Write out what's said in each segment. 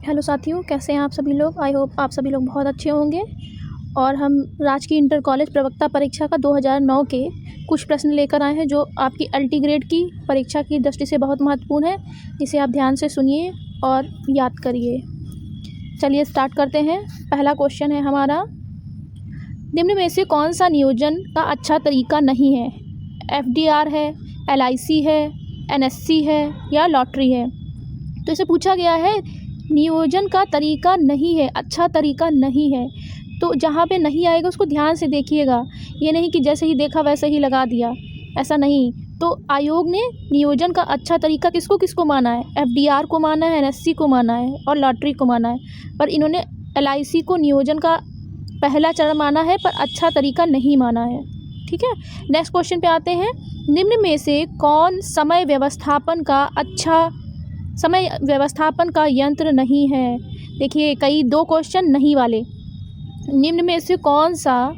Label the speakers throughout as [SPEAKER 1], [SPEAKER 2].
[SPEAKER 1] Hello साथियों, कैसे हैं आप सभी लोग। आई होप आप सभी लोग बहुत अच्छे होंगे। और हम राजकीय इंटर कॉलेज प्रवक्ता परीक्षा का 2009 के कुछ प्रश्न लेकर आए हैं जो आपकी अल्टी ग्रेड की परीक्षा की दृष्टि से बहुत महत्वपूर्ण है, जिसे आप ध्यान से सुनिए और याद करिए। चलिए स्टार्ट करते हैं। पहला क्वेश्चन है हमारा, निम्न में से कौन सा नियोजन का अच्छा तरीका नहीं है। FDR है, LIC है, NSC है या लॉटरी है। तो इसे पूछा गया है नियोजन का तरीका नहीं है, अच्छा तरीका नहीं है। तो जहाँ पे नहीं आएगा उसको ध्यान से देखिएगा, ये नहीं कि जैसे ही देखा वैसे ही लगा दिया, ऐसा नहीं। तो आयोग ने नियोजन का अच्छा तरीका किसको किसको माना है, FDR को माना है, NSC को माना है और लॉटरी को माना है। पर इन्होंने LIC को नियोजन का पहला चरण माना है पर अच्छा तरीका नहीं माना है। ठीक है, नेक्स्ट क्वेश्चन पे आते हैं। निम्न में से कौन समय व्यवस्थापन का यंत्र नहीं है। देखिए कई दो क्वेश्चन नहीं वाले। निम्न में से कौन समय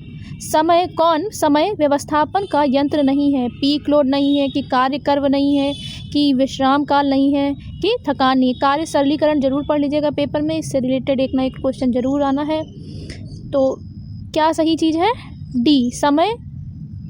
[SPEAKER 1] व्यवस्थापन का यंत्र नहीं है। पीक लोड नहीं है, कि कार्य कर्व नहीं है, कि विश्राम काल नहीं है, कि थकान नहीं है। कार्य सरलीकरण जरूर पढ़ लीजिएगा पेपर में, इससे रिलेटेड एक ना एक क्वेश्चन जरूर आना है। तो क्या सही चीज़ है, डी, समय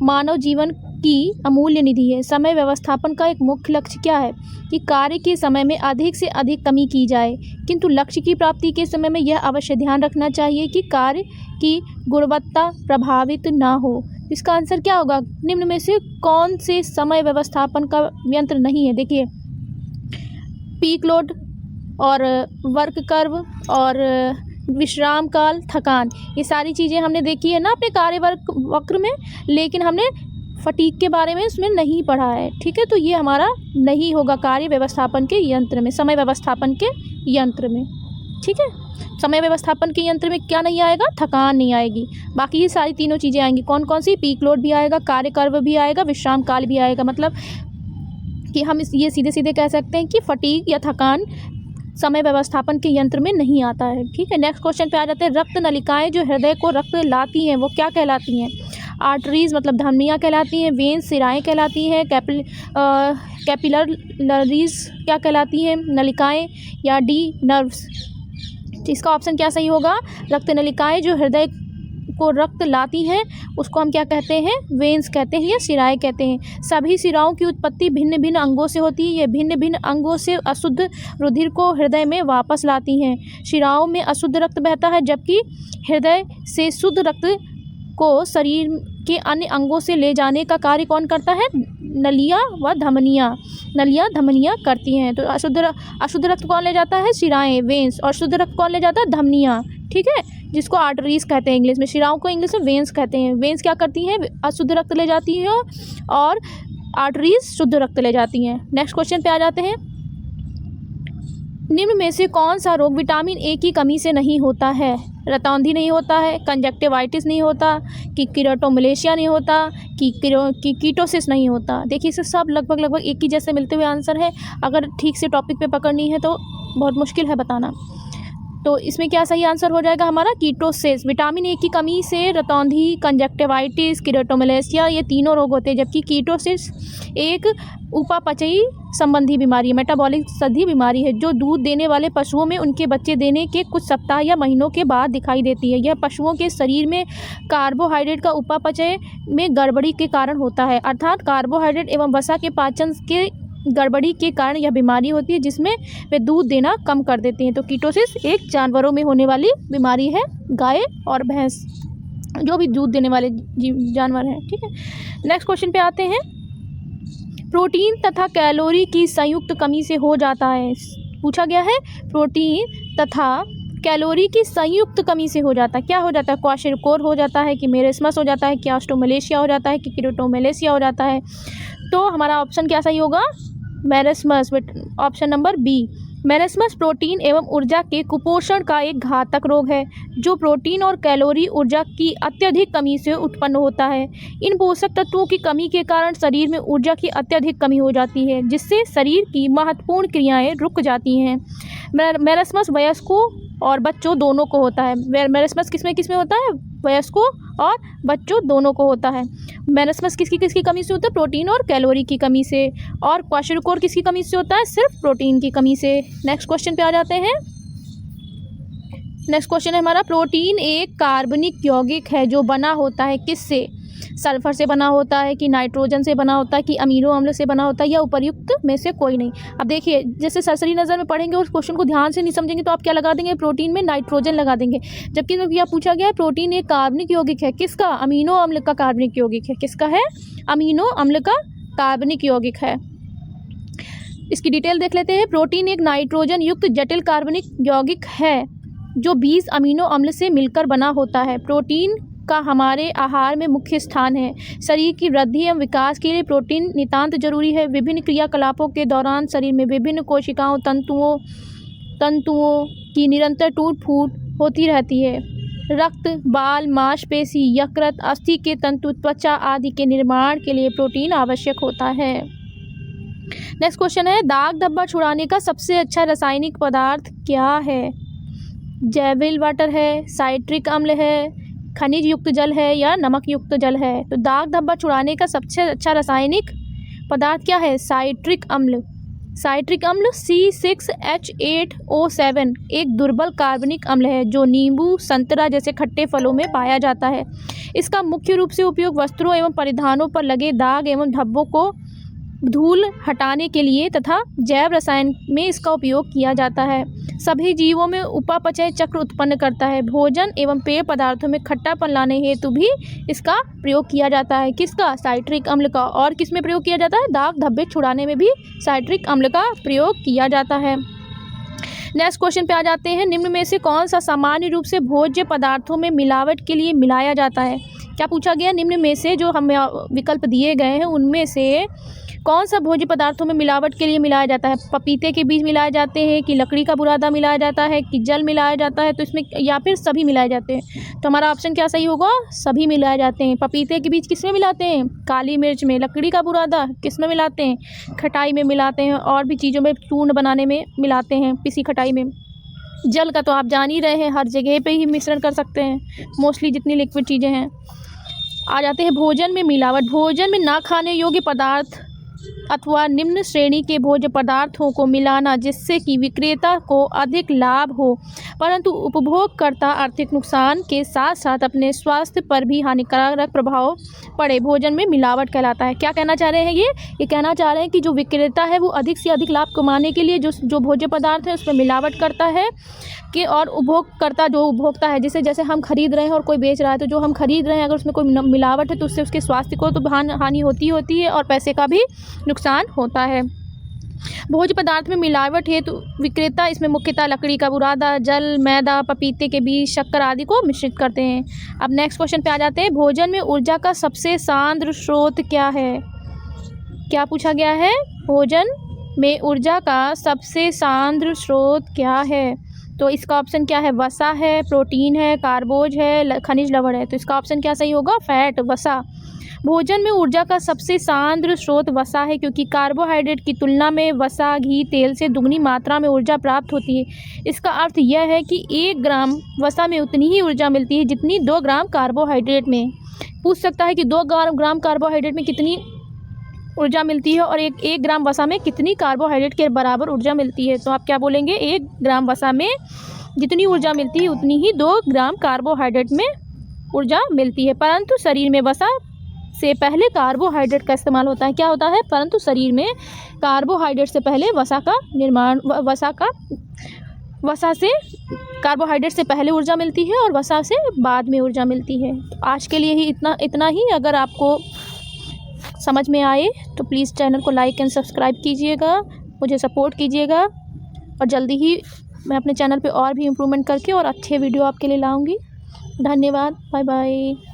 [SPEAKER 1] मानव जीवन की अमूल्य निधि है। समय व्यवस्थापन का एक मुख्य लक्ष्य क्या है कि कार्य के समय में अधिक से अधिक कमी की जाए, किंतु लक्ष्य की प्राप्ति के समय में यह अवश्य ध्यान रखना चाहिए कि कार्य की गुणवत्ता प्रभावित ना हो। इसका आंसर क्या होगा, निम्न में से कौन से समय व्यवस्थापन का यंत्र नहीं है। देखिए पीक लोड और वर्क कर्व और विश्राम काल, थकान, ये सारी चीज़ें हमने देखी है ना अपने कार्य वक्र में, लेकिन हमने फटीक के बारे में इसमें नहीं पढ़ा है। ठीक है, तो ये हमारा नहीं होगा कार्य व्यवस्थापन के यंत्र में, समय व्यवस्थापन के यंत्र में। ठीक है, समय व्यवस्थापन के यंत्र में क्या नहीं आएगा, थकान नहीं आएगी। बाकी ये सारी तीनों चीज़ें आएंगी। कौन कौन सी, पीक लोड भी आएगा, कार्य कर्व भी आएगा, विश्राम काल भी आएगा। मतलब कि हम ये सीधे सीधे कह सकते हैं कि फटीक या थकान समय व्यवस्थापन के यंत्र में नहीं आता है। ठीक है, नेक्स्ट क्वेश्चन पे आ जाते हैं। रक्त नलिकाएं जो हृदय को रक्त लाती हैं वो क्या कहलाती हैं। आर्टरीज मतलब धमनियाँ कहलाती हैं, वेन्स सिराएँ कहलाती हैं, कैपिलरीज क्या कहलाती हैं, नलिकाएं, या डी, नर्व्स। इसका ऑप्शन क्या सही होगा, रक्त नलिकाएं जो हृदय को रक्त लाती हैं उसको हम क्या कहते हैं, वेन्स कहते हैं या सिराएं कहते हैं। सभी सिराओं की उत्पत्ति भिन्न भिन्न अंगों से होती है। ये भिन्न भिन्न अंगों से अशुद्ध रुधिर को हृदय में वापस लाती हैं। सिराओं में अशुद्ध रक्त बहता है, जबकि हृदय से शुद्ध रक्त को शरीर के अन्य अंगों से ले जाने का कार्य कौन करता है, नलियाँ व धमनियाँ करती हैं। तो अशुद्ध रक्त कौन ले जाता है, सिराएं, वेन्स, और शुद्ध रक्त कौन ले जाता है, धमनियाँ। ठीक है, जिसको आर्टरीज कहते हैं इंग्लिश में, सिराओं को इंग्लिश में वेन्स कहते हैं। वेन्स क्या करती हैं, अशुद्ध रक्त ले जाती है और आर्टरीज शुद्ध रक्त ले जाती हैं। नेक्स्ट क्वेश्चन पे आ जाते हैं। निम्न में से कौन सा रोग विटामिन ए की कमी से नहीं होता है। रतौंधी नहीं होता है, कंजक्टिवाइटिस नहीं होता, कि कीटोमलेशिया नहीं होता, कि कीटोसिस नहीं होता। देखिए इसे सब लगभग एक ही जैसे मिलते हुए आंसर है। अगर ठीक से टॉपिक पे पकड़नी है तो बहुत मुश्किल है बताना। तो इसमें क्या सही आंसर हो जाएगा हमारा, कीटोसिस। विटामिन ए की कमी से रतौंधी, कंजक्टिवाइटिस, कीटोमलेशिया ये तीनों रोग होते हैं, जबकि कीटोसिस एक उपापचयी संबंधी बीमारी है, मेटाबॉलिक संधि बीमारी है, जो दूध देने वाले पशुओं में उनके बच्चे देने के कुछ सप्ताह या महीनों के बाद दिखाई देती है। यह पशुओं के शरीर में कार्बोहाइड्रेट का उपापचय में गड़बड़ी के कारण होता है, अर्थात कार्बोहाइड्रेट एवं वसा के पाचन के गड़बड़ी के कारण यह बीमारी होती है, जिसमें वे दूध देना कम कर देते हैं। तो कीटोसिस एक जानवरों में होने वाली बीमारी है, गाय और भैंस जो भी दूध देने वाले जानवर हैं। ठीक है, नेक्स्ट क्वेश्चन पे आते हैं। प्रोटीन तथा कैलोरी की संयुक्त कमी से हो जाता है। पूछा गया है प्रोटीन तथा कैलोरी की संयुक्त कमी से हो जाता है। क्या हो जाता है, क्वाशिरकोर हो जाता है, कि मेरेस्मस हो जाता है, कि ऑस्टोमलेशिया हो जाता है, कि कीटोमलेशिया हो जाता है। तो हमारा ऑप्शन क्या सही होगा, marasmus, option number B. Marasmus protein एवं ऊर्जा के कुपोषण का एक घातक रोग है, जो प्रोटीन और कैलोरी ऊर्जा की अत्यधिक कमी से उत्पन्न होता है। इन पोषक तत्वों की कमी के कारण शरीर में ऊर्जा की अत्यधिक कमी हो जाती है, जिससे शरीर की महत्वपूर्ण क्रियाएं रुक जाती हैं। मेरेस्मस वयस्कों और बच्चों दोनों को होता है। मेरेस्मस किसमें होता है, वयस्कों और बच्चों दोनों को होता है। मेरेस्मस किसकी कमी से होता है, प्रोटीन और कैलोरी की कमी से। और क्वाशिरकोर किसकी कमी से होता है, सिर्फ प्रोटीन की कमी से। नेक्स्ट क्वेश्चन पे आ जाते हैं। नेक्स्ट क्वेश्चन है हमारा, प्रोटीन एक कार्बनिक यौगिक है जो बना होता है किससे? सल्फर से बना होता है कि नाइट्रोजन से बना होता है कि अमीनो अम्ल से बना होता है या उपर्युक्त में से कोई नहीं? अब देखिए, जैसे सरसरी नज़र में पढ़ेंगे और क्वेश्चन को ध्यान से नहीं समझेंगे तो आप क्या लगा देंगे, प्रोटीन में नाइट्रोजन लगा देंगे, जबकि यह पूछा गया है प्रोटीन एक कार्बनिक यौगिक है किसका? अमीनो अम्ल का कार्बनिक यौगिक है। किसका है? अमीनो अम्ल का कार्बनिक यौगिक है। इसकी डिटेल देख लेते हैं। प्रोटीन एक नाइट्रोजन युक्त जटिल कार्बनिक यौगिक है जो 20 अमीनो अम्ल से मिलकर बना होता है। प्रोटीन का हमारे आहार में मुख्य स्थान है। शरीर की वृद्धि एवं विकास के लिए प्रोटीन नितांत जरूरी है। विभिन्न क्रियाकलापों के दौरान शरीर में विभिन्न कोशिकाओं तंतुओं की निरंतर टूट फूट होती रहती है। रक्त, बाल, मांसपेशी, यकृत, अस्थि के तंतु, त्वचा आदि के निर्माण के लिए प्रोटीन आवश्यक होता है। नेक्स्ट क्वेश्चन है, दाग धब्बा छुड़ाने का सबसे अच्छा रासायनिक पदार्थ क्या है? जैविल वाटर है, साइट्रिक अम्ल है, खनिज युक्त जल है या नमक युक्त जल है? तो दाग धब्बा छुड़ाने का सबसे अच्छा रासायनिक पदार्थ क्या है? साइट्रिक अम्ल। साइट्रिक अम्ल C6H8O7 एक दुर्बल कार्बनिक अम्ल है जो नींबू, संतरा जैसे खट्टे फलों में पाया जाता है। इसका मुख्य रूप से उपयोग वस्त्रों एवं परिधानों पर लगे दाग एवं धब्बों को धूल हटाने के लिए तथा जैव रसायन में इसका उपयोग किया जाता है। सभी जीवों में उपापचय चक्र उत्पन्न करता है। भोजन एवं पेय पदार्थों में खट्टापन लाने हेतु भी इसका प्रयोग किया जाता है। किसका? साइट्रिक अम्ल का। और किस में प्रयोग किया जाता है? दाग धब्बे छुड़ाने में भी साइट्रिक अम्ल का प्रयोग किया जाता है। नेक्स्ट क्वेश्चन पे आ जाते हैं, निम्न में से कौन सा सामान्य रूप से भोज्य पदार्थों में मिलावट के लिए मिलाया जाता है? क्या पूछा गया? निम्न में से जो हमें विकल्प दिए गए हैं उनमें से कौन सा भोज्य पदार्थों में मिलावट के लिए मिलाया जाता है? पपीते के बीज मिलाए जाते हैं कि लकड़ी का बुरादा मिलाया जाता है कि जल मिलाया जाता है? तो इसमें या फिर सभी मिलाए जाते हैं? तो हमारा ऑप्शन क्या सही होगा? सभी मिलाए जाते हैं। पपीते के बीज किस में मिलाते हैं? काली मिर्च में। लकड़ी का बुरादा किस में मिलाते हैं? खटाई में मिलाते हैं और भी चीज़ों में चूर्ण बनाने में मिलाते हैं, पिसी खटाई में। जल का तो आप जान ही रहे हैं, हर जगह पे ही मिश्रण कर सकते हैं मोस्टली जितनी लिक्विड चीज़ें हैं। आ जाते हैं भोजन में मिलावट। भोजन में ना खाने योग्य पदार्थ अथवा निम्न श्रेणी के भोज्य पदार्थों को मिलाना जिससे कि विक्रेता को अधिक लाभ हो परंतु उपभोगकर्ता आर्थिक नुकसान के साथ साथ अपने स्वास्थ्य पर भी हानिकारक प्रभाव पड़े, भोजन में मिलावट कहलाता है। क्या कहना चाह रहे हैं ये कहना चाह रहे हैं कि जो विक्रेता है वो अधिक से अधिक लाभ कमाने के लिए जो भोज्य पदार्थ है उसमें मिलावट करता है कि और उपभोगकर्ता जो उपभोक्ता है जिसे जैसे हम खरीद रहे हैं और कोई बेच रहा है तो जो हम खरीद रहे हैं अगर उसमें कोई मिलावट है तो उससे उसके स्वास्थ्य को तो हानि होती है और पैसे का भी नुकसान होता है। भोज्य पदार्थ में मिलावट है तो विक्रेता इसमें मुख्यतः लकड़ी का बुरादा, जल, मैदा, पपीते के बीज, शक्कर आदि को मिश्रित करते हैं। अब नेक्स्ट क्वेश्चन पे आ जाते हैं, भोजन में ऊर्जा का सबसे सांद्र स्रोत क्या है? क्या पूछा गया है? भोजन में ऊर्जा का सबसे सांद्र स्रोत क्या है? तो इसका ऑप्शन क्या है? वसा है, प्रोटीन है, कार्बोज है, खनिज लवण है। तो इसका ऑप्शन क्या सही होगा? फैट, वसा। भोजन में ऊर्जा का सबसे सांद्र स्रोत वसा है क्योंकि कार्बोहाइड्रेट की तुलना में वसा, घी, तेल से दुगनी मात्रा में ऊर्जा प्राप्त होती है। इसका अर्थ यह है कि 1 ग्राम वसा में उतनी ही ऊर्जा मिलती है जितनी 2 ग्राम कार्बोहाइड्रेट में। पूछ सकता है कि 2 ग्राम कार्बोहाइड्रेट में कितनी ऊर्जा मिलती है और 1 ग्राम वसा में कितनी कार्बोहाइड्रेट के बराबर ऊर्जा मिलती है? तो आप क्या बोलेंगे? 1 ग्राम वसा में जितनी ऊर्जा मिलती है उतनी ही 2 ग्राम कार्बोहाइड्रेट में ऊर्जा मिलती है। परंतु शरीर में वसा से पहले कार्बोहाइड्रेट का इस्तेमाल होता है। क्या होता है? परंतु शरीर में कार्बोहाइड्रेट से पहले वसा का निर्माण वसा से कार्बोहाइड्रेट से पहले ऊर्जा मिलती है और वसा से बाद में ऊर्जा मिलती है। तो आज के लिए ही इतना ही। अगर आपको समझ में आए तो प्लीज़ चैनल को लाइक एंड सब्सक्राइब कीजिएगा, मुझे सपोर्ट कीजिएगा और जल्दी ही मैं अपने चैनल पे और भी इम्प्रूवमेंट करके और अच्छे वीडियो आपके लिए लाऊंगी। धन्यवाद, बाय बाय।